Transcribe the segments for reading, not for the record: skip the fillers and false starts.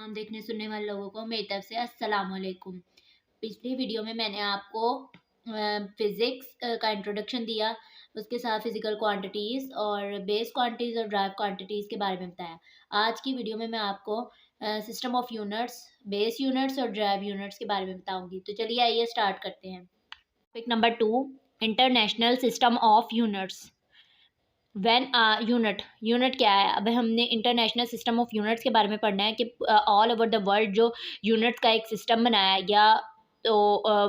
तमाम देखने सुनने वाले लोगों को मेरी तरफ से अस्सलाम वालेकुम। पिछली वीडियो में मैंने आपको फिज़िक्स का इंट्रोडक्शन दिया, उसके साथ फिज़िकल क्वांटिटीज़ और बेस क्वांटिटीज़ और ड्राइव क्वांटिटीज़ के बारे में बताया। आज की वीडियो में मैं आपको system of units, base units और ड्राइव यूनिट्स के बारे में बताऊँगी। तो चलिए आइए स्टार्ट करते हैं। Topic number 2, international system of units. When unit क्या है? अब हमने इंटरनेशनल सिस्टम ऑफ यूनिट्स के बारे में पढ़ना है कि ऑल ओवर द वर्ल्ड जो यूनिट्स का एक सिस्टम बनाया गया, तो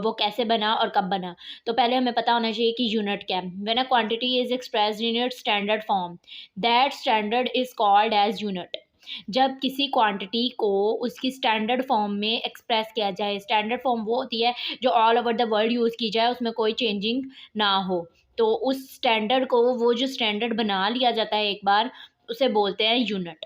वो कैसे बना और कब बना। तो पहले हमें पता होना चाहिए कि यूनिट क्या है। When a quantity is expressed in its standard form, that standard is called as unit. जब किसी क्वांटिटी को उसकी स्टैंडर्ड फॉर्म में एक्सप्रेस किया जाए, स्टैंडर्ड फॉर्म वो होती है जो all over the world use की जाए, उसमें कोई चेंजिंग ना हो, तो उस स्टैंडर्ड को, वो जो स्टैंडर्ड बना लिया जाता है एक बार, उसे बोलते हैं यूनिट।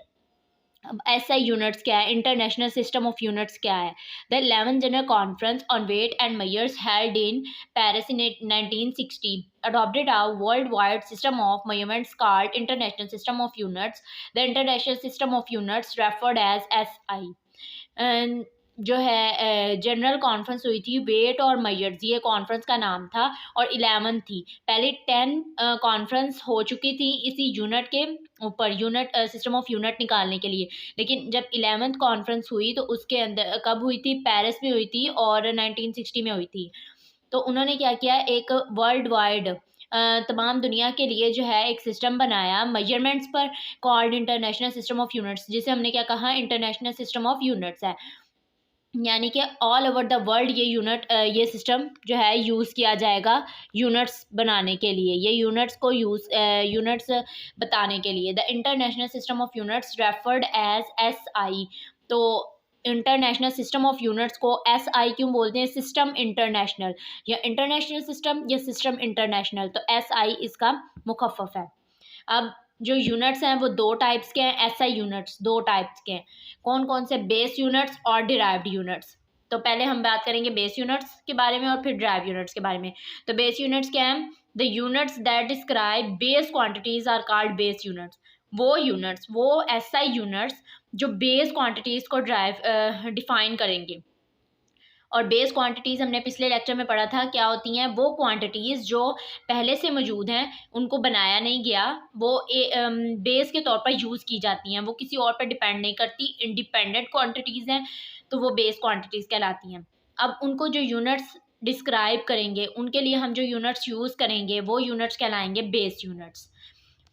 अब ऐसा यूनिट्स क्या है, इंटरनेशनल सिस्टम ऑफ यूनिट्स क्या है? The 11th general conference on weight and measures held in Paris in 1960 adopted a worldwide system of measurements called International System of Units. The International System of Units referred as SI. And जो है general conference हुई थी wait और measures, ये conference का नाम था, और 11 थी। पहले 10 कॉन्फ्रेंस हो चुकी थी इसी यूनिट के ऊपर, यूनिट सिस्टम ऑफ यूनिट निकालने के लिए। लेकिन जब 11th कॉन्फ्रेंस हुई तो उसके अंदर कब हुई थी? पेरिस में हुई थी और 1960 में हुई थी। तो उन्होंने क्या किया, एक वर्ल्ड वाइड तमाम दुनिया के लिए जो है एक सिस्टम बनाया मेजरमेंट्स पर, called international system of units, जिसे हमने क्या कहा, इंटरनेशनल सिस्टम ऑफ यूनिट्स है। यानी कि ऑल ओवर द वर्ल्ड ये सिस्टम जो है यूज़ किया जाएगा यूनिट्स बनाने के लिए, ये यूनिट्स को यूनिट्स बताने के लिए। The international system of units referred as SI। तो इंटरनेशनल सिस्टम ऑफ यूनिट्स को SI क्यों बोलते हैं? सिस्टम इंटरनेशनल, या इंटरनेशनल सिस्टम या सिस्टम इंटरनेशनल, तो SI इसका मुखफ़्फ़ है। अब जो यूनिट्स हैं वो दो टाइप्स के हैं, एसआई यूनिट्स दो टाइप्स के हैं। कौन कौन से? बेस यूनिट्स और डिराइव्ड यूनिट्स। तो पहले हम बात करेंगे बेस यूनिट्स के बारे में और फिर डिराइव्ड यूनिट्स के बारे में। तो बेस यूनिट्स क्या हैं? The units that describe base quantities are called base units. वो यूनिट्स, वो एसआई यूनिट्स जो बेस क्वांटिटीज को डिफाइन करेंगे। और बेस क्वांटिटीज़ हमने पिछले लेक्चर में पढ़ा था क्या होती हैं। वो क्वांटिटीज़ जो पहले से मौजूद हैं, उनको बनाया नहीं गया, वो बेस के तौर पर यूज़ की जाती हैं, वो किसी और पर डिपेंड नहीं करती, इंडिपेंडेंट क्वांटिटीज़ हैं, तो वो बेस क्वांटिटीज़ कहलाती हैं। अब उनको जो यूनिट्स डिस्क्राइब करेंगे, उनके लिए हम जो यूनिट्स यूज़ करेंगे वो यूनिट्स कहलाएंगे बेस यूनिट्स।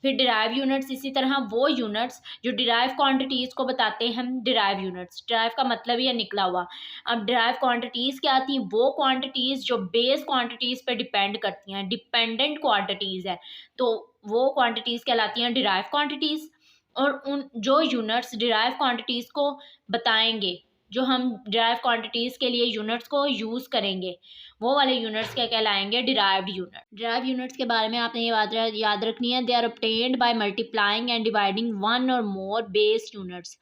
फिर डिराइव यूनिट्स, इसी तरह वो यूनिट्स जो डिराइव क्वांटिटीज़ को बताते हैं हम डिराइव यूनिट्स। डिराइव का मतलब ही है निकला हुआ। अब डिराइव क्वांटिटीज़ क्या आती हैं? वो क्वांटिटीज़ जो बेस क्वांटिटीज़ पे डिपेंड करती हैं, डिपेंडेंट क्वांटिटीज़ है, तो वो क्वांटिटीज़ कहलाती हैं डिराइव क्वांटिटीज़। और उन जो यूनिट्स डिराइव क्वांटिटीज़ को बताएंगे, जो हम डिराइव क्वांटिटीज़ के लिए यूनिट्स को यूज़ करेंगे, वो वाले यूनिट्स क्या कहलाएंगे? Derived unit. डिराइव्ड यूनिट्स के बारे में आपने ये याद रखनी है। They are obtained by multiplying and dividing one or more base units.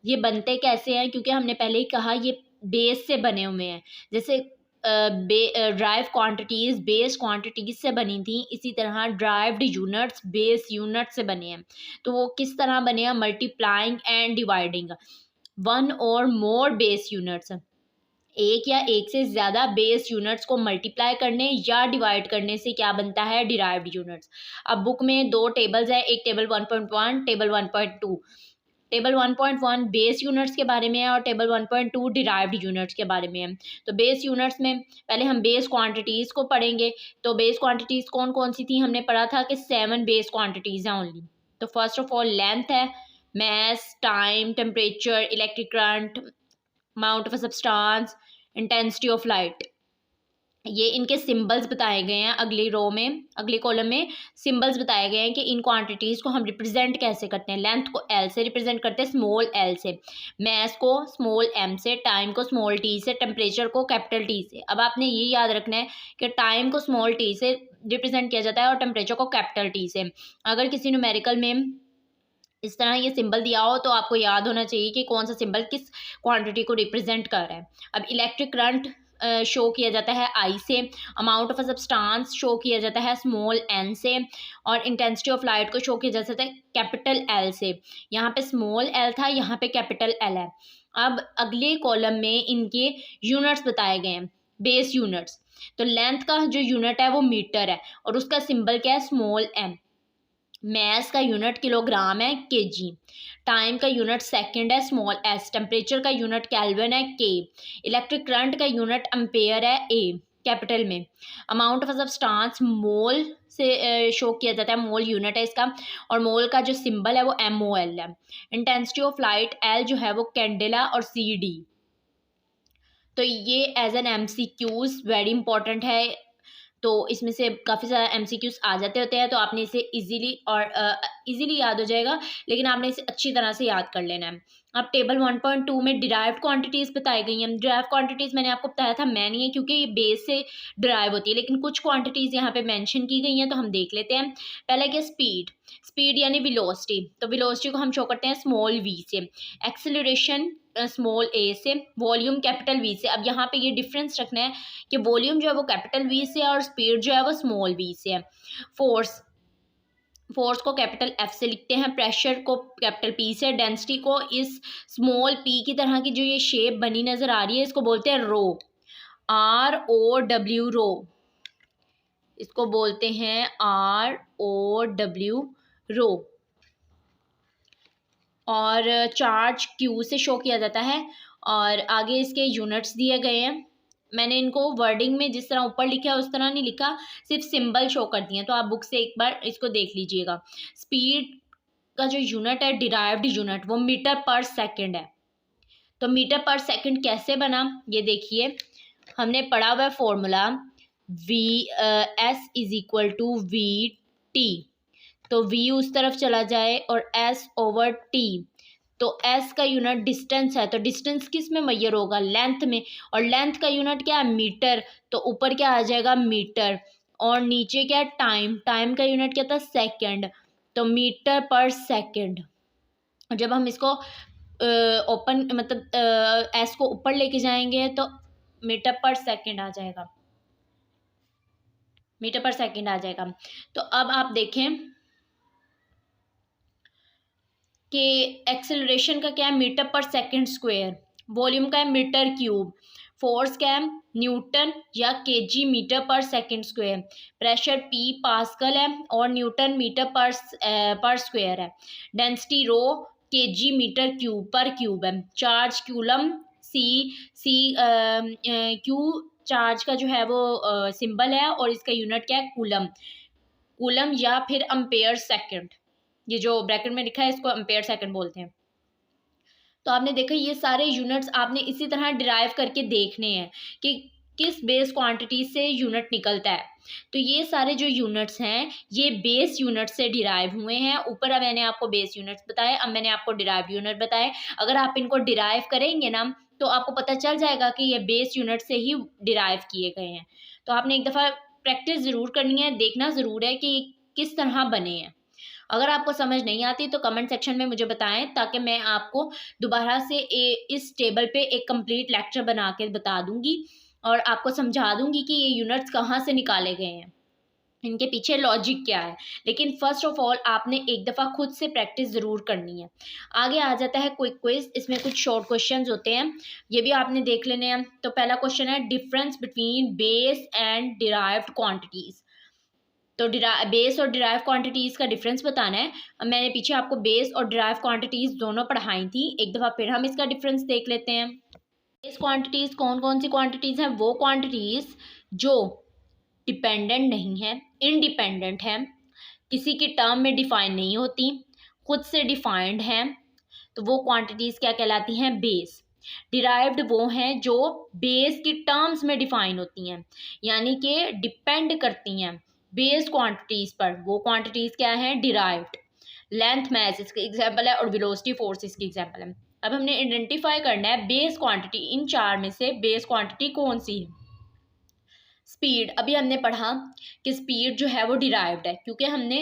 ये बनते कैसे हैं? क्योंकि हमने पहले ही कहा ये बेस से बने हुए हैं। जैसे ड्राइव क्वांटिटीज़ बेस क्वांटिटीज़ से बनी थी, इसी तरह ड्राइव्ड यूनिट्स बेस यूनिट से बने हैं। तो वो किस तरह बने हैं? Multiplying and dividing one or more base units, एक या एक से ज़्यादा बेस यूनिट्स को मल्टीप्लाई करने या डिवाइड करने से क्या बनता है? Derived units. अब बुक में दो टेबल्स हैं, एक table 1.1, table 1.2। Table 1.1 base units के बारे में है और टेबल 1.2 डिराइव्ड यूनिट्स के बारे में है। तो बेस यूनिट्स में पहले हम बेस क्वांटिटीज़ को पढ़ेंगे। तो बेस क्वांटिटीज़ कौन कौन सी थी? हमने पढ़ा था कि 7 बेस क्वांटिटीज़ हैं ओनली। तो फर्स्ट ऑफ ऑल लेंथ है, mass, time, temperature, electric current, amount of substance, intensity of light. ये इनके सिंबल्स बताए गए हैं अगली रो में, अगली कॉलम में सिंबल्स बताए गए हैं कि इन क्वांटिटीज़ को हम रिप्रेजेंट कैसे करते हैं। लेंथ को L से रिप्रेजेंट करते हैं, स्मॉल l से। मैस को स्मॉल m से, टाइम को स्मॉल t से, टेम्परेचर को कैपिटल T से। अब आपने ये याद रखना है कि टाइम को स्मॉल t से रिप्रेजेंट किया जाता है और टेम्परेचर को कैपिटल T से। अगर किसी न्यूमेरिकल में इस तरह ये सिंबल दिया हो तो आपको याद होना चाहिए कि कौन सा सिंबल किस क्वांटिटी को रिप्रेजेंट कर रहा है। अब इलेक्ट्रिक करंट शो किया जाता है आई से, amount of a substance show किया जाता है स्मॉल एन से, और इंटेंसिटी ऑफ लाइट को शो किया जा सकता है कैपिटल एल से। यहाँ पे स्मॉल एल था, यहाँ पे कैपिटल एल है। अब अगले कॉलम में इनके यूनिट्स बताए गए हैं, बेस यूनिट्स। तो लेंथ का जो यूनिट है वो मीटर है और उसका सिंबल क्या है, स्मॉल एम। मैस का यूनिट किलोग्राम है, केजी। टाइम का यूनिट सेकंड है, स्मॉल एस। टेम्परेचर का यूनिट केल्विन है, के। इलेक्ट्रिक करंट का यूनिट एम्पेयर है, ए कैपिटल में। अमाउंट ऑफ सब्सटेंस मोल से शो किया जाता है, मोल यूनिट है इसका, और मोल का जो सिंबल है वो MOL है। इंटेंसिटी ऑफ लाइट एल जो है वो कैंडेला और CD। तो ये as an MCQs very important है, तो इसमें से काफ़ी सारे MCQs आ जाते होते हैं, तो आपने इसे इजीली याद हो जाएगा, लेकिन आपने इसे अच्छी तरह से याद कर लेना है। अब टेबल 1.2 में डिराइव्ड क्वांटिटीज़ बताई गई हैं। डिराइव्ड क्वांटिटीज़ मैंने आपको बताया था मैं नहीं है, क्योंकि ये बेस से डिराइव होती है, लेकिन कुछ क्वांटिटीज़ यहाँ पे मेंशन की गई हैं, तो हम देख लेते हैं। पहले क्या, स्पीड यानी वेलोसिटी। तो वेलोसिटी को हम शो करते हैं स्मॉल v से, एक्सेलरेशन स्मॉल a से, वॉल्यूम कैपिटल V से। अब यहाँ पे ये डिफरेंस रखना है कि वॉल्यूम जो है वो कैपिटल V से है और स्पीड जो है वो स्मॉल v से है। फोर्स को कैपिटल F से लिखते हैं, प्रेशर को कैपिटल P से, डेंसिटी को इस स्मॉल p की तरह की जो ये शेप बनी नज़र आ रही है इसको बोलते हैं रो, ROW रो, इसको बोलते हैं ROW रो। और चार्ज Q से शो किया जाता है, और आगे इसके यूनिट्स दिए गए हैं। मैंने इनको वर्डिंग में जिस तरह ऊपर लिखा है उस तरह नहीं लिखा, सिर्फ सिंबल शो कर दिए, तो आप बुक से एक बार इसको देख लीजिएगा। स्पीड का जो यूनिट है डिराइव्ड यूनिट वो मीटर पर सेकंड है। तो मीटर पर सेकंड कैसे बना ये देखिए, हमने पढ़ा हुआ है फॉर्मूला S=VT। तो V उस तरफ चला जाए और S/T। तो S का यूनिट डिस्टेंस है, तो डिस्टेंस किस में मैयर होगा, लेंथ में, और लेंथ का यूनिट क्या है, मीटर। तो ऊपर क्या आ जाएगा, मीटर, और नीचे क्या है, टाइम का यूनिट क्या था, सेकंड। तो मीटर पर सेकंड। जब हम इसको ओपन मतलब S को ऊपर लेके जाएंगे तो मीटर पर सेकंड आ जाएगा, मीटर पर सेकंड आ जाएगा। तो अब आप देखें कि एक्सेलरेशन का क्या है, metre per second square. Volume का है मीटर क्यूब। फोर्स क्या है, न्यूटन या KG metre per second square. Pressure P pascal है और न्यूटन मीटर पर स्क्वायर है। Density rho KG metre cube per cube है। चार्ज क्यूलम क्यू चार्ज का जो है वो सिंबल है, और इसका यूनिट क्या है, कूलम या फिर अम्पेयर सेकंड। ये जो ब्रैकेट में लिखा है इसको एम्पेयर सेकंड बोलते हैं। तो आपने देखा ये सारे यूनिट्स आपने इसी तरह डिराइव करके देखने हैं कि किस बेस क्वांटिटी से यूनिट निकलता है। तो ये सारे जो यूनिट्स हैं ये बेस यूनिट से डिराइव हुए हैं। ऊपर अब मैंने आपको बेस यूनिट्स बताए, अब मैंने आपको डिराइव यूनिट बताए। अगर आप इनको डिराइव करेंगे ना तो आपको पता चल जाएगा कि ये बेस यूनिट से ही डिराइव किए गए हैं। तो आपने एक दफ़ा प्रैक्टिस ज़रूर करनी है, देखना ज़रूर है कि किस तरह बने हैं। अगर आपको समझ नहीं आती तो कमेंट सेक्शन में मुझे बताएं, ताकि मैं आपको दोबारा से इस टेबल पे एक कंप्लीट लेक्चर बना के बता दूंगी और आपको समझा दूंगी कि ये यूनिट्स कहाँ से निकाले गए हैं, इनके पीछे लॉजिक क्या है। लेकिन फर्स्ट ऑफ ऑल आपने एक दफ़ा खुद से प्रैक्टिस ज़रूर करनी है। आगे आ जाता है क्विक क्विज। इसमें कुछ शॉर्ट क्वेश्चंस होते हैं, ये भी आपने देख लेने हैं। तो पहला क्वेश्चन है difference between base and derived quantities. तो बेस और डिराइव क्वांटिटीज़ का डिफरेंस बताना है। अब मैंने पीछे आपको बेस और डिराइव क्वांटिटीज़ दोनों पढ़ाई थी, एक दफ़ा फिर हम इसका डिफरेंस देख लेते हैं। बेस क्वांटिटीज़ कौन कौन सी क्वांटिटीज़ हैं, वो क्वांटिटीज़ जो डिपेंडेंट नहीं है, इनडिपेंडेंट है, किसी की टर्म में डिफाइन नहीं होती, खुद से डिफाइंड हैं, तो वो क्वांटिटीज़ क्या कहलाती हैं, बेस। डिराइव्ड वो हैं जो बेस की टर्म्स में डिफाइन होती हैं, यानी कि डिपेंड करती हैं बेस क्वांटिटीज़ पर, वो क्वांटिटीज़ क्या हैं, डिराइव्ड। लेंथ मैथ इसका एग्जाम्पल है और वेलोसिटी फोर्स इसकी एग्जाम्पल है। अब हमने आइडेंटिफाई करना है बेस क्वांटिटी, इन चार में से बेस क्वांटिटी कौन सी है। स्पीड, अभी हमने पढ़ा कि स्पीड जो है वो डिराइव्ड है, क्योंकि हमने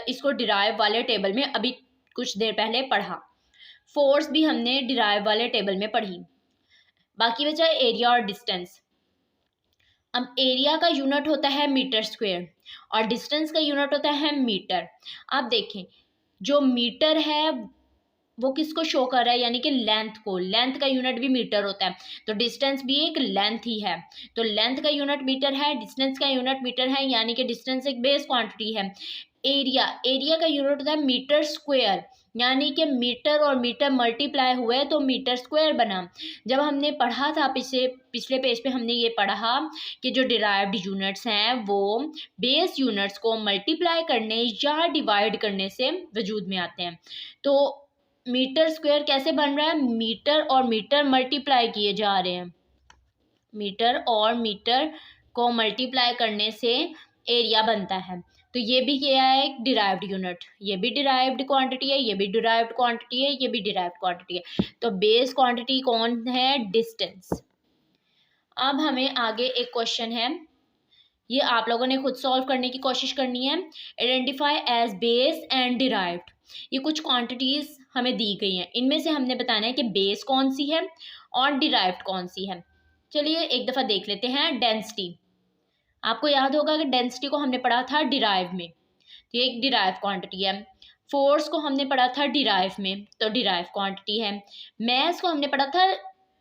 इसको डिराइव वाले टेबल में अभी कुछ देर पहले पढ़ा। फोर्स भी हमने डिराइव वाले टेबल में पढ़ी। बाकी बचा एरिया और डिस्टेंस। अब एरिया का यूनिट होता है मीटर स्क्वायर और डिस्टेंस का यूनिट होता है मीटर। आप देखें जो मीटर है वो किसको शो कर रहा है, यानी कि लेंथ को। लेंथ का यूनिट भी मीटर होता है, तो डिस्टेंस भी एक लेंथ ही है। तो लेंथ का यूनिट मीटर है, डिस्टेंस का यूनिट मीटर है, यानी कि डिस्टेंस एक बेस क्वांटिटी है। एरिया का यूनिट होता है मीटर स्क्वायर, यानी कि मीटर और मीटर मल्टीप्लाई हुए तो मीटर स्क्वायर बना। जब हमने पढ़ा था पिछले पेज पे हमने ये पढ़ा कि जो डिराइव्ड यूनिट्स हैं वो बेस यूनिट्स को मल्टीप्लाई करने या डिवाइड करने से वजूद में आते हैं। तो मीटर स्क्वायर कैसे बन रहा है, मीटर और मीटर मल्टीप्लाई किए जा रहे हैं, मीटर और मीटर को मल्टीप्लाई करने से एरिया बनता है। तो ये भी क्या है, एक डिराइव्ड यूनिट, ये भी डिराइव्ड क्वांटिटी है, ये भी डिराइव्ड क्वांटिटी है, ये भी डिराइव्ड क्वांटिटी है। तो बेस क्वांटिटी कौन है, डिस्टेंस। अब हमें आगे एक क्वेश्चन है, ये आप लोगों ने खुद सॉल्व करने की कोशिश करनी है। Identify as base and derived. ये कुछ क्वांटिटीज हमें दी गई हैं, इनमें से हमने बताना है कि बेस कौन सी है और डिराइव्ड कौन सी है। चलिए एक दफ़ा देख लेते हैं। डेंसिटी, आपको याद होगा कि डेंसिटी को हमने पढ़ा था डिराइव में, तो ये एक डिराइव क्वांटिटी है। फोर्स को हमने पढ़ा था डिराइव में, तो डिराइव क्वांटिटी है। मैस को हमने पढ़ा था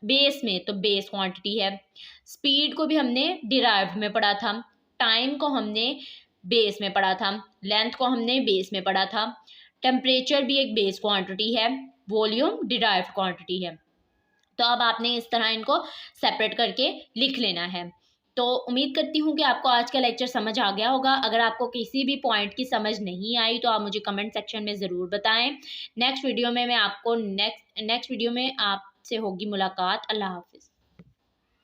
बेस में, तो बेस क्वांटिटी है। स्पीड को भी हमने डिराइव में पढ़ा था। टाइम को हमने बेस में पढ़ा था। लेंथ को हमने बेस में पढ़ा था। टेम्परेचर भी एक बेस क्वांटिटी है। वॉल्यूम डिराइव क्वांटिटी है। तो अब आपने इस तरह इनको सेपरेट करके लिख लेना है। तो उम्मीद करती हूँ कि आपको आज का लेक्चर समझ आ गया होगा। अगर आपको किसी भी पॉइंट की समझ नहीं आई तो आप मुझे कमेंट सेक्शन में ज़रूर बताएं। नेक्स्ट वीडियो में आपसे होगी मुलाकात। अल्लाह हाफिज़।